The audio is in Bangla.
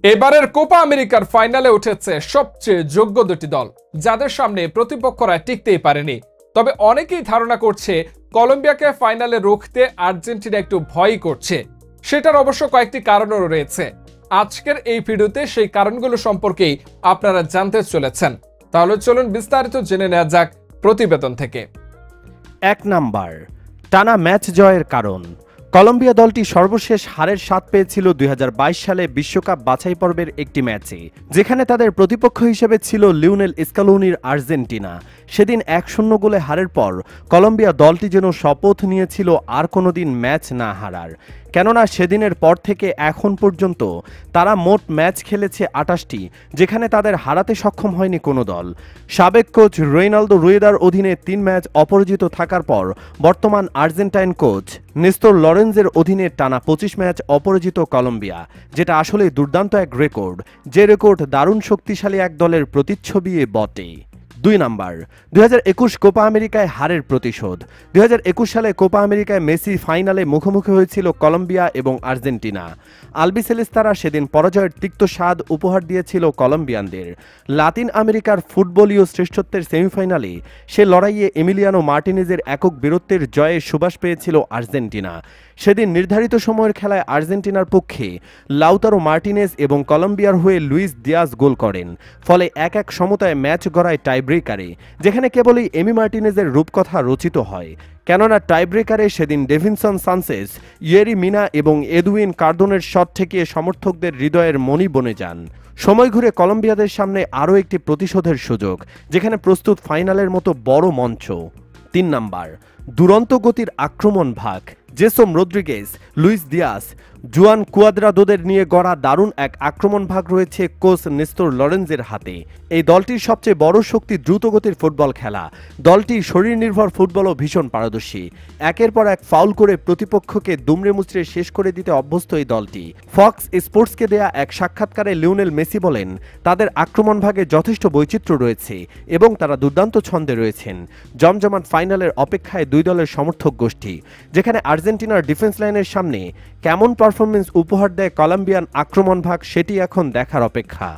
এবারের কোপা আমেরিকার ফাইনালে উঠেছে সবচেয়ে যোগ্য দুটি দল, যাদের সামনে প্রতিপক্ষরা টিকতেই পারেনি। তবে অনেকেই ধারণা করছে কলম্বিয়াকে ফাইনালে রুখতে আর্জেন্টিনা একটু ভয়ই করছে। সেটার অবশ্য কয়েকটি কারণও রয়েছে। আজকের এই ভিডিওতে সেই কারণগুলো সম্পর্কেই আপনারা জানতে চলেছেন। তাহলে চলুন বিস্তারিত জেনে নেওয়া যাক প্রতিবেদন থেকে। 1 নাম্বার, টানা ম্যাচ জয়ের কারণ। কলম্বিয়া দলটি সর্বশেষ হারের স্বাদ পেয়েছিল 2022 সালে বিশ্বকাপ বাছাই পর্বের একটি ম্যাচে, যেখানে তাদের প্রতিপক্ষ হিসেবে ছিল লিওনেল স্কালোনির আর্জেন্টিনা। সেদিন 1-0 গোলে হারের পর কলম্বিয়া দলটি যেন শপথ নিয়েছিল আর কোনোদিন ম্যাচ না হারার। কেননা সেদিনের পর থেকে এখন পর্যন্ত তারা মোট ম্যাচ খেলেছে 28টি, যেখানে তাদের হারাতে সক্ষম হয়নি কোনো দল। সাবেক কোচ রেইনালদো রুয়েদার অধীনে 3 ম্যাচ অপরাজিত থাকার পর বর্তমান আর্জেন্টাইন কোচ নেস্তোর লরেন্জের অধীনে টানা 25 ম্যাচ অপরাজিত কলম্বিয়া, যেটা আসলে দুর্দান্ত এক রেকর্ড, যে রেকর্ড দারুণ শক্তিশালী এক দলের প্রতিচ্ছবি বটে। 2 নাম্বার, 2021 কোপা আমেরিকায় হারের প্রতিশোধ। 2021 সালে কোপা আমেরিকায় মেসি ফাইনালে মুখোমুখি হয়েছিল কলম্বিয়া এবং আর্জেন্টিনা। আলবিসেলেস্তারা সেদিন পরাজয়ের তিক্ত স্বাদ উপহার দিয়েছিল কলম্বিয়ানদের। লাতিন আমেরিকার ফুটবলীয় শ্রেষ্ঠত্বের সেমিফাইনালে সে লড়াইয়ে এমিলিয়ানো মার্টিনেজের একক বীরত্বের জয়ে সুবাস পেয়েছিল আর্জেন্টিনা। সেদিন নির্ধারিত সময়ের খেলায় আর্জেন্টিনার পক্ষে লাউতারো মার্টিনেজ এবং কলম্বিয়ার হয়ে লুইস দিয়াজ গোল করেন। ফলে 1-1 সমতায় ম্যাচ গড়ায় টাইব্রেকারে, যেখানে কেবলই এমি মার্টিনেজের রূপকথা রচিত হয়। কেননা টাইব্রেকারে সেদিন ডেভিনসন সানচেজ, ইয়েরি মিনা এবং এদুইন কার্দোনের শট থেকে সমর্থকদের হৃদয়ের মণি বনে যান। সময় ঘুরে কলম্বিয়াদের সামনে আরও একটি প্রতিশোধের সুযোগ, যেখানে প্রস্তুত ফাইনালের মতো বড় মঞ্চ। 3 নাম্বার, দুরন্ত গতির আক্রমণ ভাগ। জেসন রদ্রিগেজ, লুইস দিয়াস, জুয়ান কুয়াদ্রাদোদের নিয়ে গড়া দারুণ এক আক্রমণ ভাগ রয়েছে কোচ নেস্তোর লরেন্জের হাতে। এই দলটির সবচেয়ে বড় শক্তি দ্রুতগতির ফুটবল খেলা। দলটি শরীর নির্ভর ফুটবলও ভীষণ পারদর্শী। একের পর এক ফাউল করে প্রতিপক্ষকে দুমড়ে মুচড়ে শেষ করে দিতে অভ্যস্ত এই দলটি। ফক্স স্পোর্টসকে দেয়া এক সাক্ষাৎকারে লিওনেল মেসি বলেন, তাদের আক্রমণ ভাগে যথেষ্ট বৈচিত্র্য রয়েছে এবং তারা দুর্দান্ত ছন্দে রয়েছেন। জমজমাট ফাইনালের অপেক্ষায় দুই দলের সমর্থক গোষ্ঠী, যেখানে আর্জেন্টিনার ডিফেন্স লাইনের সামনে কেমন পারফরমেন্স উপহার দেয় কলম্বিয়ান আক্রমণ ভাগ, সেটি এখন দেখার অপেক্ষা।